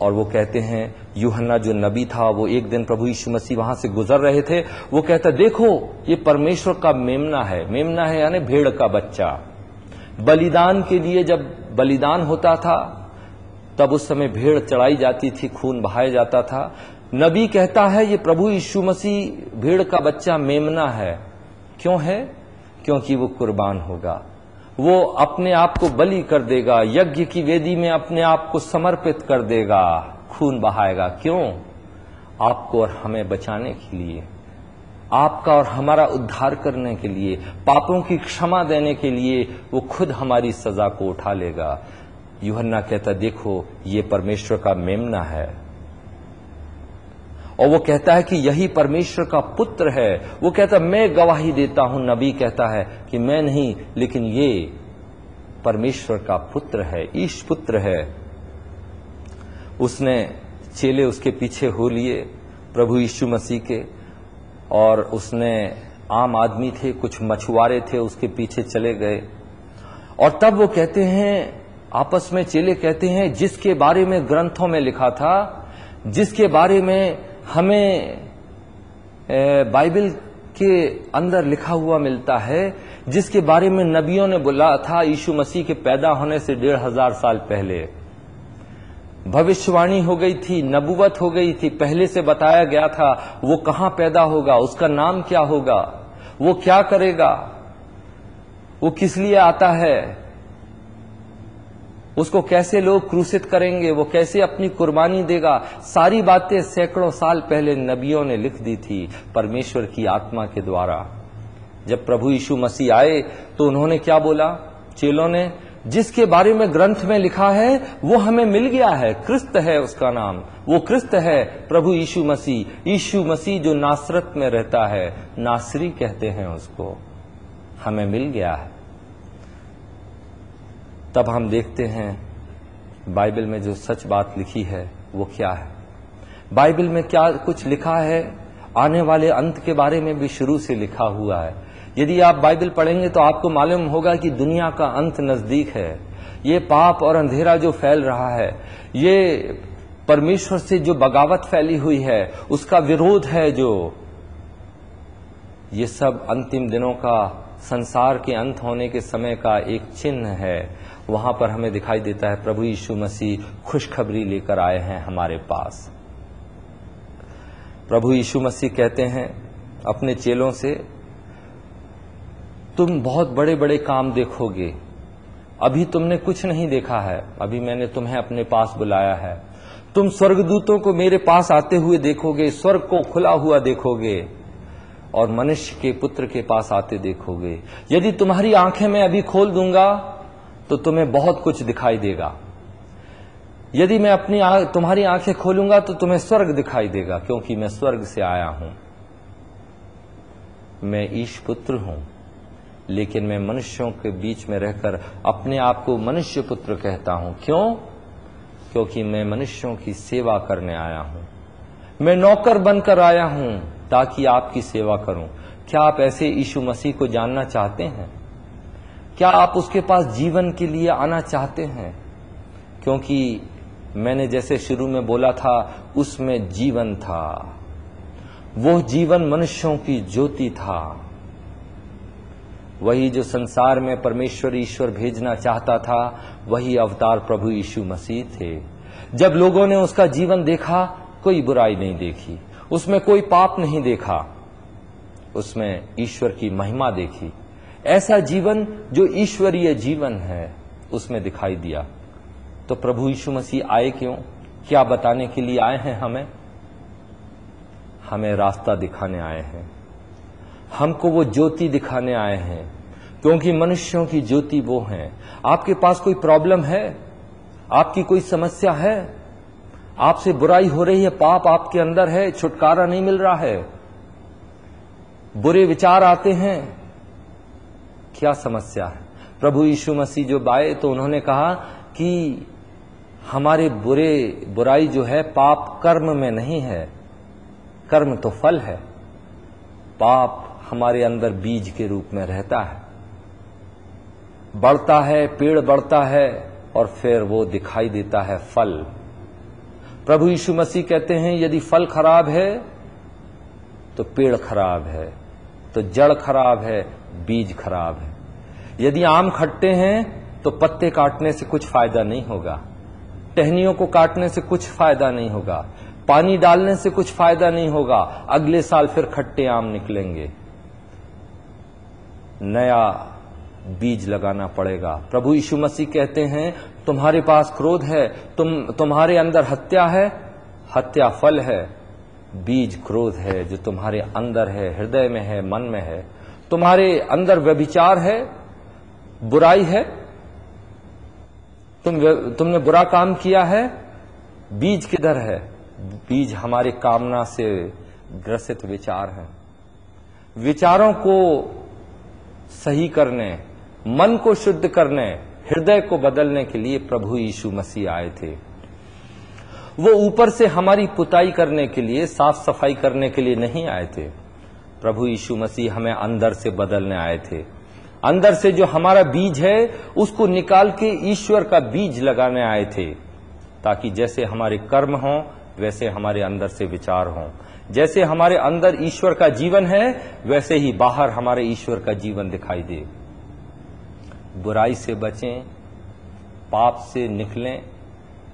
B: और वो कहते हैं, यूहन्ना जो नबी था, वो एक दिन प्रभु यीशु मसीह वहां से गुजर रहे थे, वो कहता देखो ये परमेश्वर का मेमना है। मेमना है यानी भेड़ का बच्चा। बलिदान के लिए जब बलिदान होता था तब उस समय भेड़ चढ़ाई जाती थी, खून बहाया जाता था। नबी कहता है ये प्रभु यीशु मसीह भेड़ का बच्चा मेमना है। क्यों है? क्योंकि वो कुर्बान होगा, वो अपने आप को बलि कर देगा, यज्ञ की वेदी में अपने आप को समर्पित कर देगा, खून बहाएगा। क्यों? आपको और हमें बचाने के लिए, आपका और हमारा उद्धार करने के लिए, पापों की क्षमा देने के लिए वो खुद हमारी सजा को उठा लेगा। यूहन्ना कहता देखो ये परमेश्वर का मेमना है। और वो कहता है कि यही परमेश्वर का पुत्र है। वो कहता मैं गवाही देता हूं, नबी कहता है कि मैं नहीं, लेकिन ये परमेश्वर का पुत्र है, ईश पुत्र है। उसने चेले उसके पीछे हो लिए प्रभु यीशु मसीह के, और उसने, आम आदमी थे, कुछ मछुआरे थे, उसके पीछे चले गए। और तब वो कहते हैं, आपस में चेले कहते हैं, जिसके बारे में ग्रंथों में लिखा था, जिसके बारे में हमें बाइबल के अंदर लिखा हुआ मिलता है, जिसके बारे में नबियों ने बोला था यीशु मसीह के पैदा होने से 1500 साल पहले भविष्यवाणी हो गई थी, नबुवत हो गई थी, पहले से बताया गया था वो कहां पैदा होगा, उसका नाम क्या होगा, वो क्या करेगा, वो किस लिए आता है, उसको कैसे लोग क्रूसित करेंगे, वो कैसे अपनी कुर्बानी देगा। सारी बातें सैकड़ों साल पहले नबियों ने लिख दी थी परमेश्वर की आत्मा के द्वारा। जब प्रभु यीशु मसीह आए तो उन्होंने क्या बोला? चेलों ने, जिसके बारे में ग्रंथ में लिखा है वो हमें मिल गया है, क्रिस्त है उसका नाम, वो क्रिस्त है प्रभु यीशु मसीह। यीशु मसीह जो नासरत में रहता है, नासरी कहते हैं उसको, हमें मिल गया है। तब हम देखते हैं बाइबल में जो सच बात लिखी है वो क्या है। बाइबल में क्या कुछ लिखा है, आने वाले अंत के बारे में भी शुरू से लिखा हुआ है। यदि आप बाइबल पढ़ेंगे तो आपको मालूम होगा कि दुनिया का अंत नजदीक है। ये पाप और अंधेरा जो फैल रहा है, ये परमेश्वर से जो बगावत फैली हुई है, उसका विरोध है जो, ये सब अंतिम दिनों का, संसार के अंत होने के समय का एक चिन्ह है। वहां पर हमें दिखाई देता है प्रभु यीशु मसीह खुशखबरी लेकर आए हैं हमारे पास। प्रभु यीशु मसीह कहते हैं अपने चेलों से, तुम बहुत बड़े बड़े काम देखोगे, अभी तुमने कुछ नहीं देखा है, अभी मैंने तुम्हें अपने पास बुलाया है। तुम स्वर्गदूतों को मेरे पास आते हुए देखोगे, स्वर्ग को खुला हुआ देखोगे, और मनुष्य के पुत्र के पास आते देखोगे। यदि तुम्हारी आंखें मैं अभी खोल दूंगा तो तुम्हें बहुत कुछ दिखाई देगा। यदि मैं तुम्हारी आंखें खोलूंगा तो तुम्हें स्वर्ग दिखाई देगा, क्योंकि मैं स्वर्ग से आया हूं। मैं ईश पुत्र हूं, लेकिन मैं मनुष्यों के बीच में रहकर अपने आप को मनुष्य पुत्र कहता हूं। क्यों? क्योंकि मैं मनुष्यों की सेवा करने आया हूं। मैं नौकर बनकर आया हूं ताकि आपकी सेवा करूं। क्या आप ऐसे यीशु मसीह को जानना चाहते हैं? क्या आप उसके पास जीवन के लिए आना चाहते हैं? क्योंकि मैंने जैसे शुरू में बोला था, उसमें जीवन था, वो जीवन मनुष्यों की ज्योति था। वही जो संसार में परमेश्वर ईश्वर भेजना चाहता था, वही अवतार प्रभु यीशु मसीह थे। जब लोगों ने उसका जीवन देखा, कोई बुराई नहीं देखी, उसमें कोई पाप नहीं देखा, उसमें ईश्वर की महिमा देखी। ऐसा जीवन जो ईश्वरीय जीवन है, उसमें दिखाई दिया। तो प्रभु यीशु मसीह आए क्यों? क्या बताने के लिए आए हैं हमें? हमें रास्ता दिखाने आए हैं, हमको वो ज्योति दिखाने आए हैं, क्योंकि मनुष्यों की ज्योति वो है। आपके पास कोई प्रॉब्लम है? आपकी कोई समस्या है? आपसे बुराई हो रही है, पाप आपके अंदर है, छुटकारा नहीं मिल रहा है, बुरे विचार आते हैं, क्या समस्या है? प्रभु यीशु मसीह जो आए तो उन्होंने कहा कि हमारे बुराई जो है पाप कर्म में नहीं है, कर्म तो फल है, पाप हमारे अंदर बीज के रूप में रहता है, बढ़ता है, पेड़ बढ़ता है और फिर वो दिखाई देता है फल। प्रभु यीशु मसीह कहते हैं यदि फल खराब है तो पेड़ खराब है, तो जड़ खराब है, बीज खराब है। यदि आम खट्टे हैं तो पत्ते काटने से कुछ फायदा नहीं होगा, टहनियों को काटने से कुछ फायदा नहीं होगा, पानी डालने से कुछ फायदा नहीं होगा, अगले साल फिर खट्टे आम निकलेंगे, नया बीज लगाना पड़ेगा। प्रभु यीशु मसीह कहते हैं तुम्हारे पास क्रोध है, तुम्हारे अंदर हत्या है, हत्या फल है, बीज क्रोध है जो तुम्हारे अंदर है, हृदय में है, मन में है। तुम्हारे अंदर व्यभिचार है, बुराई है, तुमने बुरा काम किया है, बीज किधर है? बीज हमारे कामना से ग्रसित विचार हैं। विचारों को सही करने, मन को शुद्ध करने, हृदय को बदलने के लिए प्रभु यीशु मसीह आए थे। वो ऊपर से हमारी पुताई करने के लिए, साफ सफाई करने के लिए नहीं आए थे। प्रभु यीशु मसीह हमें अंदर से बदलने आए थे। अंदर से जो हमारा बीज है उसको निकाल के ईश्वर का बीज लगाने आए थे, ताकि जैसे हमारे कर्म हों वैसे हमारे अंदर से विचार हों, जैसे हमारे अंदर ईश्वर का जीवन है वैसे ही बाहर हमारे ईश्वर का जीवन दिखाई दे। बुराई से बचें, पाप से निकलें,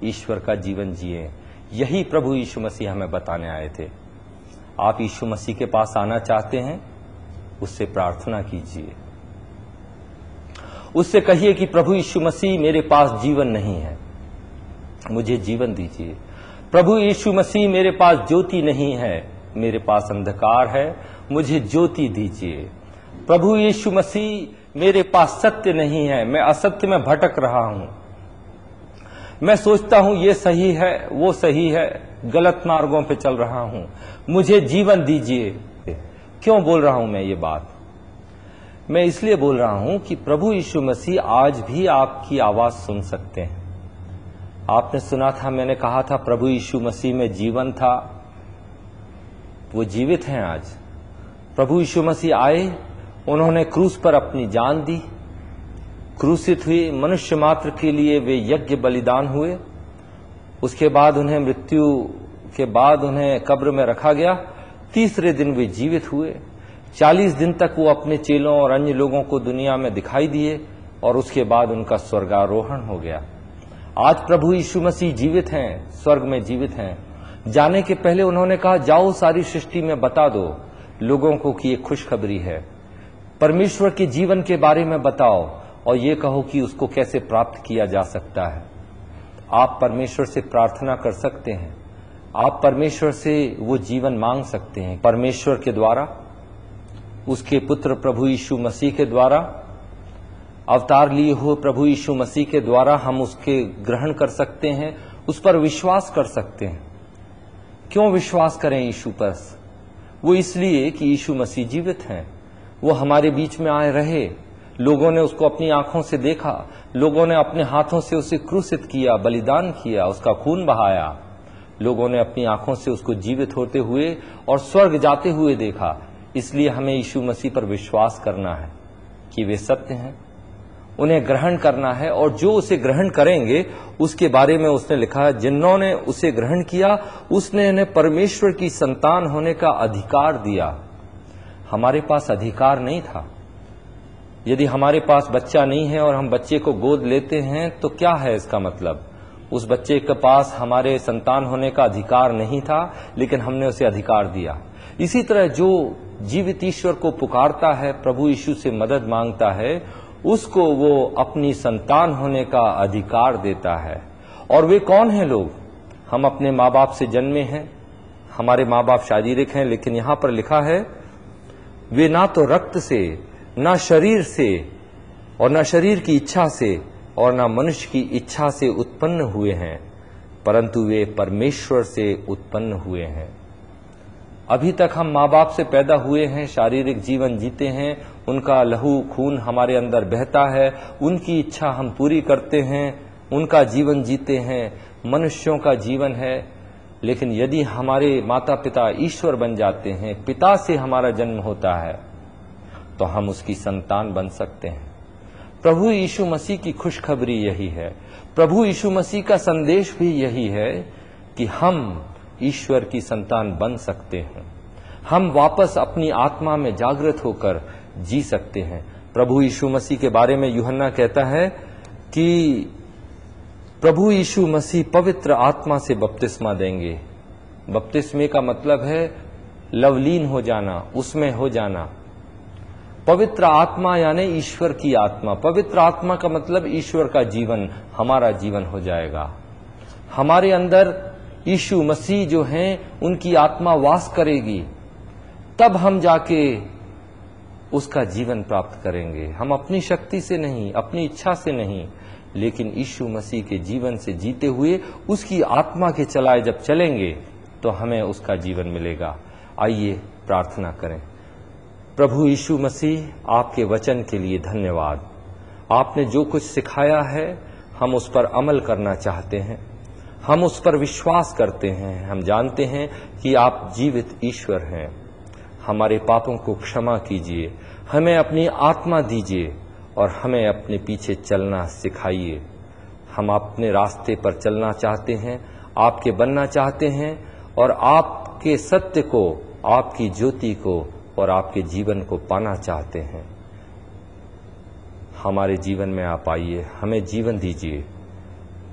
B: ईश्वर का जीवन जिएं। यही प्रभु यीशु मसीह हमें बताने आए थे। आप यीशु मसीह के पास आना चाहते हैं, उससे प्रार्थना कीजिए, उससे कहिए कि प्रभु यीशु मसीह मेरे पास जीवन नहीं है, मुझे जीवन दीजिए। प्रभु यीशु मसीह मेरे पास ज्योति नहीं है, मेरे पास अंधकार है, मुझे ज्योति दीजिए। प्रभु यीशु मसीह मेरे पास सत्य नहीं है, मैं असत्य में भटक रहा हूं, मैं सोचता हूं ये सही है, वो सही है, गलत मार्गों पे चल रहा हूं, मुझे जीवन दीजिए। क्यों बोल रहा हूं मैं ये बात? मैं इसलिए बोल रहा हूं कि प्रभु यीशु मसीह आज भी आपकी आवाज सुन सकते हैं। आपने सुना था, मैंने कहा था प्रभु यीशु मसीह में जीवन था, वो जीवित हैं आज। प्रभु यीशु मसीह आए, उन्होंने क्रूस पर अपनी जान दी, क्रूसित हुए, मनुष्य मात्र के लिए वे यज्ञ बलिदान हुए। उसके बाद उन्हें मृत्यु के बाद उन्हें कब्र में रखा गया। तीसरे दिन वे जीवित हुए। 40 दिन तक वो अपने चेलों और अन्य लोगों को दुनिया में दिखाई दिए और उसके बाद उनका स्वर्गारोहण हो गया। आज प्रभु यीशु मसीह जीवित हैं, स्वर्ग में जीवित हैं। जाने के पहले उन्होंने कहा जाओ सारी सृष्टि में बता दो लोगों को कि ये खुशखबरी है, परमेश्वर के जीवन के बारे में बताओ और ये कहो कि उसको कैसे प्राप्त किया जा सकता है। आप परमेश्वर से प्रार्थना कर सकते हैं, आप परमेश्वर से वो जीवन मांग सकते हैं। परमेश्वर के द्वारा, उसके पुत्र प्रभु यीशु मसीह के द्वारा, अवतार लिए हुए प्रभु यीशु मसीह के द्वारा हम उसके ग्रहण कर सकते हैं, उस पर विश्वास कर सकते हैं। क्यों विश्वास करें यीशु पर? वो इसलिए कि यीशु मसीह जीवित हैं, वो हमारे बीच में आए रहे। लोगों ने उसको अपनी आंखों से देखा, लोगों ने अपने हाथों से उसे क्रूसित किया, बलिदान किया, उसका खून बहाया। लोगों ने अपनी आंखों से उसको जीवित होते हुए और स्वर्ग जाते हुए देखा। इसलिए हमें यीशु मसीह पर विश्वास करना है कि वे सत्य हैं, उन्हें ग्रहण करना है और जो उसे ग्रहण करेंगे उसके बारे में उसने लिखा है, जिन्होंने उसे ग्रहण किया उसने इन्हें परमेश्वर की संतान होने का अधिकार दिया। हमारे पास अधिकार नहीं था। यदि हमारे पास बच्चा नहीं है और हम बच्चे को गोद लेते हैं तो क्या है इसका मतलब? उस बच्चे के पास हमारे संतान होने का अधिकार नहीं था, लेकिन हमने उसे अधिकार दिया। इसी तरह जो जीवित ईश्वर को पुकारता है, प्रभु यीशु से मदद मांगता है, उसको वो अपनी संतान होने का अधिकार देता है। और वे कौन हैं लोग? हम अपने माँ बाप से जन्मे हैं, हमारे माँ बाप शारीरिक हैं, लेकिन यहां पर लिखा है वे ना तो रक्त से, ना शरीर से और ना शरीर की इच्छा से और ना मनुष्य की इच्छा से उत्पन्न हुए हैं, परंतु वे परमेश्वर से उत्पन्न हुए हैं। अभी तक हम माँ बाप से पैदा हुए हैं, शारीरिक जीवन जीते हैं, उनका लहू खून हमारे अंदर बहता है, उनकी इच्छा हम पूरी करते हैं, उनका जीवन जीते हैं, मनुष्यों का जीवन है। लेकिन यदि हमारे माता पिता ईश्वर बन जाते हैं, पिता से हमारा जन्म होता है, तो हम उसकी संतान बन सकते हैं। प्रभु यीशु मसीह की खुशखबरी यही है, प्रभु यीशु मसीह का संदेश भी यही है कि हम ईश्वर की संतान बन सकते हैं, हम वापस अपनी आत्मा में जागृत होकर जी सकते हैं। प्रभु यीशु मसीह के बारे में यूहन्ना कहता है कि प्रभु यीशु मसीह पवित्र आत्मा से बपतिस्मा देंगे। बपतिस्मे का मतलब है लवलीन हो जाना, उसमें हो जाना। पवित्र आत्मा यानी ईश्वर की आत्मा। पवित्र आत्मा का मतलब ईश्वर का जीवन हमारा जीवन हो जाएगा। हमारे अंदर यीशु मसीह जो हैं उनकी आत्मा वास करेगी, तब हम जाके उसका जीवन प्राप्त करेंगे। हम अपनी शक्ति से नहीं, अपनी इच्छा से नहीं, लेकिन यीशु मसीह के जीवन से जीते हुए उसकी आत्मा के चलाए जब चलेंगे तो हमें उसका जीवन मिलेगा। आइए प्रार्थना करें। प्रभु यीशु मसीह, आपके वचन के लिए धन्यवाद। आपने जो कुछ सिखाया है हम उस पर अमल करना चाहते हैं, हम उस पर विश्वास करते हैं। हम जानते हैं कि आप जीवित ईश्वर हैं। हमारे पापों को क्षमा कीजिए, हमें अपनी आत्मा दीजिए और हमें अपने पीछे चलना सिखाइए। हम अपने रास्ते पर चलना चाहते हैं, आपके बनना चाहते हैं और आपके सत्य को, आपकी ज्योति को और आपके जीवन को पाना चाहते हैं। हमारे जीवन में आप आइए, हमें जीवन दीजिए।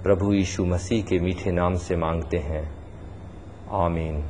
B: प्रभु यीशु मसीह के मीठे नाम से मांगते हैं, आमीन।